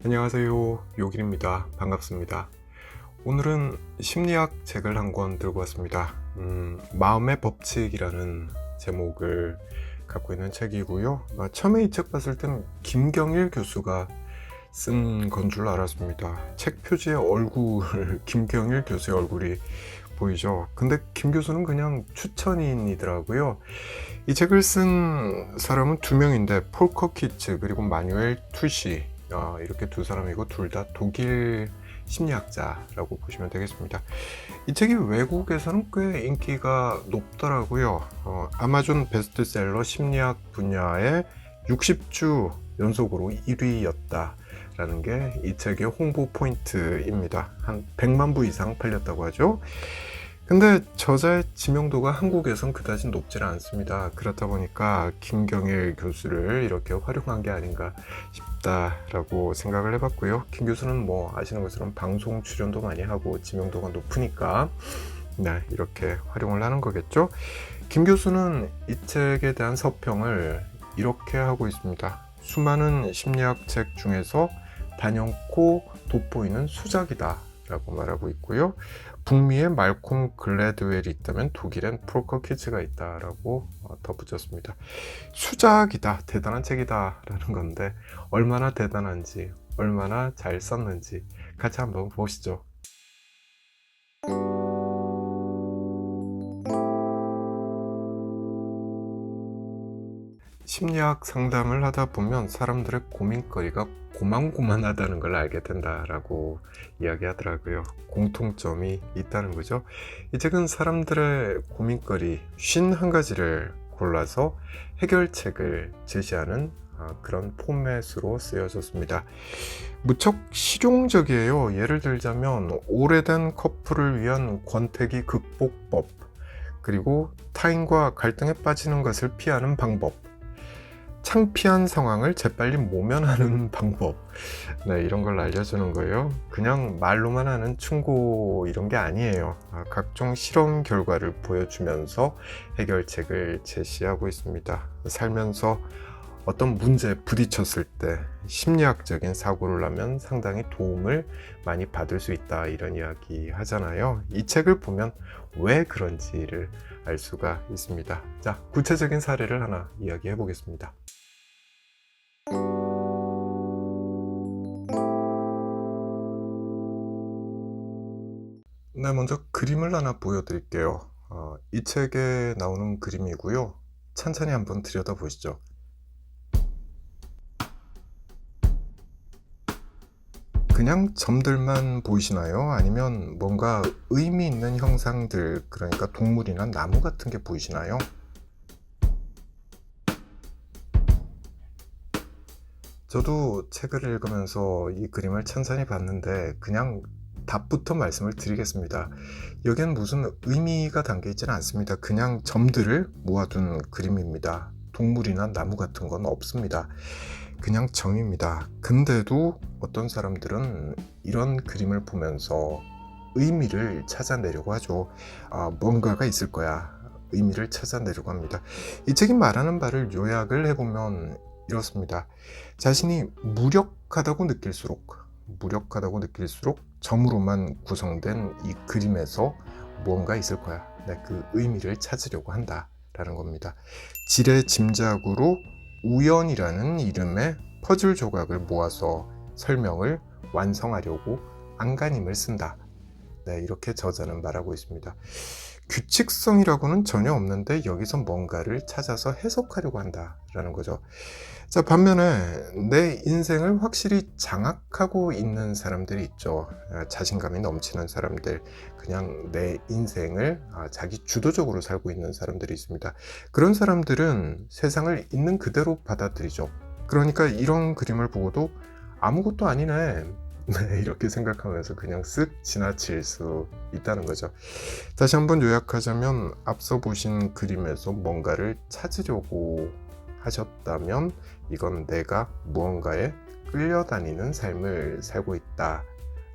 안녕하세요. 요길입니다. 반갑습니다. 오늘은 심리학 책을 한 권 들고 왔습니다. 마음의 법칙이라는 제목을 갖고 있는 책이고요. 처음에 이 책 봤을 때는 김경일 교수가 쓴 건 줄 알았습니다. 책 표지에 김경일 교수의 얼굴이 보이죠. 근데 김 교수는 그냥 추천인이더라고요. 이 책을 쓴 사람은 두 명인데 폴 커키츠 그리고 마뉴엘 투시, 이렇게 두 사람이고 둘 다 독일 심리학자라고 보시면 되겠습니다. 이 책이 외국에서는 꽤 인기가 높더라고요. 아마존 베스트셀러 심리학 분야의 60주 연속으로 1위였다라는 게 이 책의 홍보 포인트입니다. 한 100만 부 이상 팔렸다고 하죠. 근데 저자의 지명도가 한국에선 그다지 높지는 않습니다. 그렇다 보니까 김경일 교수를 이렇게 활용한 게 아닌가 싶다라고 생각을 해봤고요. 김 교수는 뭐 아시는 것처럼 방송 출연도 많이 하고 지명도가 높으니까 이렇게 활용을 하는 거겠죠. 김 교수는 이 책에 대한 서평을 이렇게 하고 있습니다. 수많은 심리학 책 중에서 단연코 돋보이는 수작이다 라고 말하고 있고요. 북미에 말콤 글래드웰이 있다면 독일엔 폴 커키츠가 있다라고 덧붙였습니다. 수작이다, 대단한 책이다 라는 건데 얼마나 대단한지, 얼마나 잘 썼는지 같이 한번 보시죠. 심리학 상담을 하다 보면 사람들의 고민거리가 고만고만하다는 걸 알게 된다라고 이야기하더라고요. 공통점이 있다는 거죠. 이 책은 사람들의 고민거리 51가지를 골라서 해결책을 제시하는 그런 포맷으로 쓰여졌습니다. 무척 실용적이에요. 예를 들자면 오래된 커플을 위한 권태기 극복법, 그리고 타인과 갈등에 빠지는 것을 피하는 방법, 창피한 상황을 재빨리 모면하는 방법, 이런 걸 알려주는 거예요. 그냥 말로만 하는 충고 이런 게 아니에요. 각종 실험 결과를 보여주면서 해결책을 제시하고 있습니다. 살면서 어떤 문제에 부딪혔을 때 심리학적인 사고를 하면 상당히 도움을 많이 받을 수 있다, 이런 이야기 하잖아요. 이 책을 보면 왜 그런지를 알 수가 있습니다. 자, 구체적인 사례를 하나 이야기해 보겠습니다. 먼저 그림을 하나 보여드릴게요. 이 책에 나오는 그림이고요. 찬찬히 한번 들여다보시죠. 그냥 점들만 보이시나요? 아니면 뭔가 의미 있는 형상들, 그러니까 동물이나 나무 같은 게 보이시나요? 저도 책을 읽으면서 이 그림을 찬찬히 봤는데 그냥 답부터 말씀을 드리겠습니다. 여기엔 무슨 의미가 담겨 있지는 않습니다. 그냥 점들을 모아둔 그림입니다. 동물이나 나무 같은 건 없습니다. 그냥 점입니다. 근데도 어떤 사람들은 이런 그림을 보면서 의미를 찾아내려고 하죠. 뭔가가 있을 거야. 의미를 찾아내려고 합니다. 이 책이 말하는 바를 요약을 해보면 이렇습니다. 자신이 무력하다고 느낄수록 점으로만 구성된 이 그림에서 무언가 있을 거야. 그 의미를 찾으려고 한다라는 겁니다. 지레 짐작으로 우연이라는 이름의 퍼즐 조각을 모아서 설명을 완성하려고 안간힘을 쓴다. 이렇게 저자는 말하고 있습니다. 규칙성이라고는 전혀 없는데 여기서 뭔가를 찾아서 해석하려고 한다라는 거죠. 자, 반면에 내 인생을 확실히 장악하고 있는 사람들이 있죠. 자신감이 넘치는 사람들, 그냥 내 인생을 자기 주도적으로 살고 있는 사람들이 있습니다. 그런 사람들은 세상을 있는 그대로 받아들이죠. 그러니까 이런 그림을 보고도 아무것도 아니네, 이렇게 생각하면서 그냥 쓱 지나칠 수 있다는 거죠. 다시 한번 요약하자면 앞서 보신 그림에서 뭔가를 찾으려고 하셨다면 이건 내가 무언가에 끌려다니는 삶을 살고 있다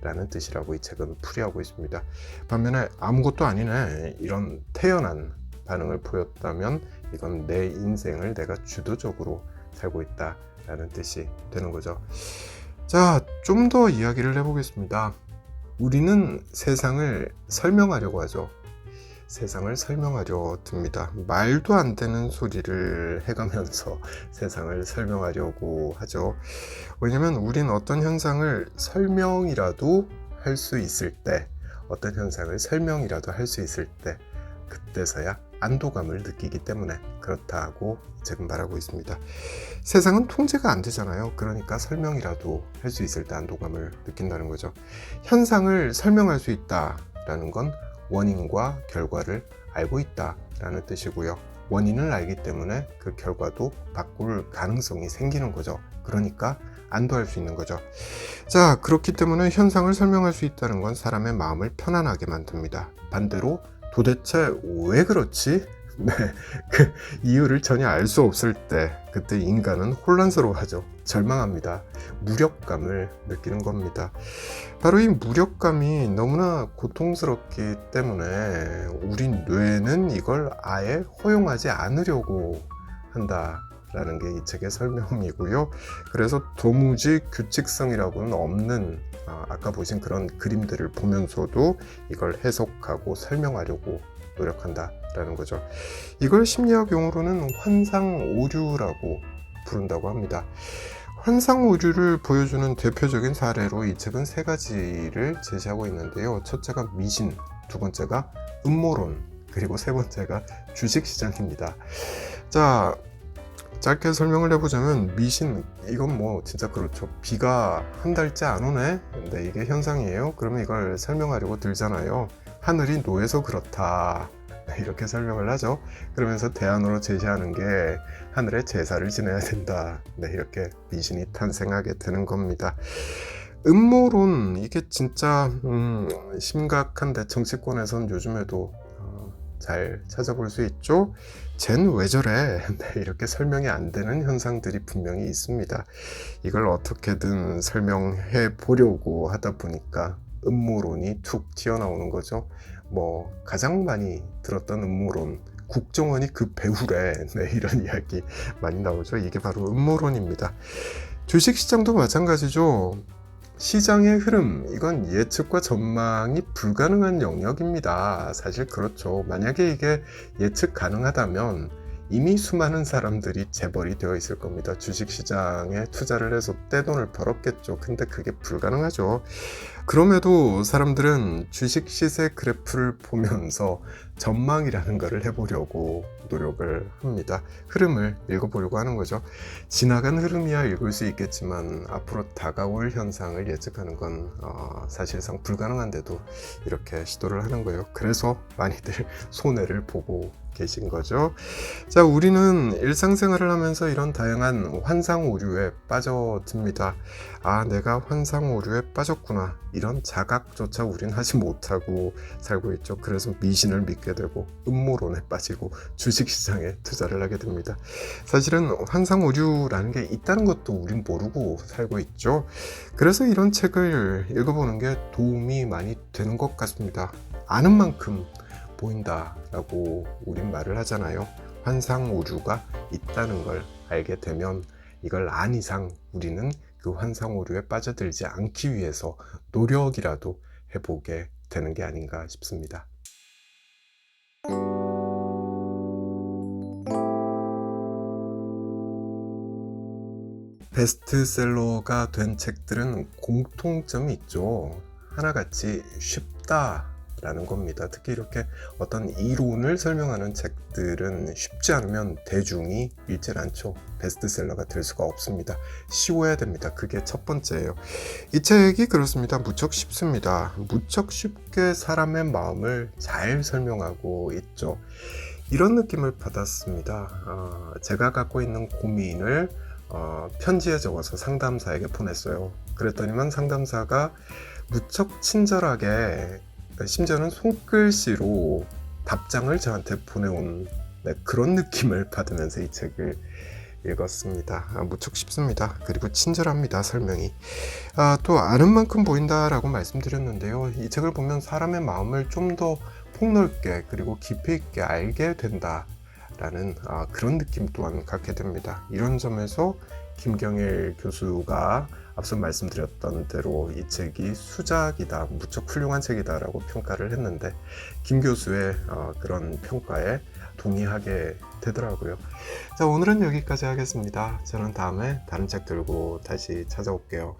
라는 뜻이라고 이 책은 풀이하고 있습니다. 반면에 아무것도 아니네, 이런 태연한 반응을 보였다면 이건 내 인생을 내가 주도적으로 살고 있다 라는 뜻이 되는 거죠. 자, 좀 더 이야기를 해보겠습니다. 우리는 세상을 설명하려고 하죠. 세상을 설명하려 듭니다. 말도 안 되는 소리를 해가면서 세상을 설명하려고 하죠. 왜냐면 우린 어떤 현상을 설명이라도 할 수 있을 때, 어떤 현상을 설명이라도 할 수 있을 때, 그때서야 안도감을 느끼기 때문에 그렇다고 지금 말하고 있습니다. 세상은 통제가 안 되잖아요. 그러니까 설명이라도 할 수 있을 때 안도감을 느낀다는 거죠. 현상을 설명할 수 있다라는 건 원인과 결과를 알고 있다라는 뜻이고요. 원인을 알기 때문에 그 결과도 바꿀 가능성이 생기는 거죠. 그러니까 안도할 수 있는 거죠. 자, 그렇기 때문에 현상을 설명할 수 있다는 건 사람의 마음을 편안하게 만듭니다. 반대로 도대체 왜 그렇지? 네, 그 이유를 전혀 알 수 없을 때 그때 인간은 혼란스러워하죠. 절망합니다. 무력감을 느끼는 겁니다. 바로 이 무력감이 너무나 고통스럽기 때문에 우리 뇌는 이걸 아예 허용하지 않으려고 한다라는 게 이 책의 설명이고요. 그래서 도무지 규칙성이라고는 없는 아까 보신 그런 그림들을 보면서도 이걸 해석하고 설명하려고 노력한다라는 거죠. 이걸 심리학 용어로는 환상 오류라고 부른다고 합니다. 환상 오류를 보여주는 대표적인 사례로 이 책은 세 가지를 제시하고 있는데요. 첫째가 미신, 두 번째가 음모론, 그리고 세 번째가 주식시장입니다. 자, 짧게 설명을 해보자면 미신, 이건 뭐 진짜 그렇죠. 비가 한 달째 안 오네? 근데 이게 현상이에요. 그러면 이걸 설명하려고 들잖아요. 하늘이 노해서 그렇다, 이렇게 설명을 하죠. 그러면서 대안으로 제시하는 게 하늘에 제사를 지내야 된다, 이렇게 미신이 탄생하게 되는 겁니다. 음모론, 이게 진짜 심각한데 정치권에선 요즘에도 잘 찾아볼 수 있죠. 쟨 왜 저래? 이렇게 설명이 안 되는 현상들이 분명히 있습니다. 이걸 어떻게든 설명해 보려고 하다 보니까 음모론이 툭 튀어나오는 거죠. 뭐 가장 많이 들었던 음모론, 국정원이 그 배후래, 이런 이야기 많이 나오죠. 이게 바로 음모론입니다. 주식시장도 마찬가지죠. 시장의 흐름, 이건 예측과 전망이 불가능한 영역입니다. 사실 그렇죠. 만약에 이게 예측 가능하다면 이미 수많은 사람들이 재벌이 되어 있을 겁니다. 주식시장에 투자를 해서 떼돈을 벌었겠죠. 근데 그게 불가능하죠. 그럼에도 사람들은 주식 시세 그래프를 보면서 전망이라는 것을 해보려고 노력을 합니다. 흐름을 읽어보려고 하는 거죠. 지나간 흐름이야 읽을 수 있겠지만 앞으로 다가올 현상을 예측하는 건 사실상 불가능한데도 이렇게 시도를 하는 거예요. 그래서 많이들 손해를 보고 계신 거죠. 자, 우리는 일상생활을 하면서 이런 다양한 환상 오류에 빠져듭니다. 아, 내가 환상 오류에 빠졌구나, 이런 자각조차 우린 하지 못하고 살고 있죠. 그래서 미신을 믿게 되고 음모론에 빠지고 주식시장에 투자를 하게 됩니다. 사실은 환상 오류라는 게 있다는 것도 우린 모르고 살고 있죠. 그래서 이런 책을 읽어보는 게 도움이 많이 되는 것 같습니다. 아는 만큼 보인다라고 우린 말을 하잖아요. 환상 오류가 있다는 걸 알게 되면 이걸 안 이상 우리는 그 환상 오류에 빠져들지 않기 위해서 노력이라도 해보게 되는 게 아닌가 싶습니다. 베스트셀러가 된 책들은 공통점이 있죠. 하나같이 쉽다라는 겁니다. 특히 이렇게 어떤 이론을 설명하는 책들은 쉽지 않으면 대중이 읽질 않죠. 베스트셀러가 될 수가 없습니다. 쉬워야 됩니다. 그게 첫 번째예요. 이 책이 그렇습니다. 무척 쉽습니다. 무척 쉽게 사람의 마음을 잘 설명하고 있죠. 이런 느낌을 받았습니다. 제가 갖고 있는 고민을 편지에 적어서 상담사에게 보냈어요. 그랬더니만 상담사가 무척 친절하게, 심지어는 손글씨로 답장을 저한테 보내온 그런 느낌을 받으면서 이 책을 읽었습니다. 무척 쉽습니다. 그리고 친절합니다. 설명이. 또 아는 만큼 보인다라고 말씀드렸는데요. 이 책을 보면 사람의 마음을 좀 더 폭넓게 그리고 깊이 있게 알게 된다 라는 그런 느낌 또한 갖게 됩니다. 이런 점에서 김경일 교수가 앞서 말씀드렸던 대로 이 책이 수작이다, 무척 훌륭한 책이다라고 평가를 했는데 김 교수의 그런 평가에 동의하게 되더라고요. 자, 오늘은 여기까지 하겠습니다. 저는 다음에 다른 책 들고 다시 찾아올게요.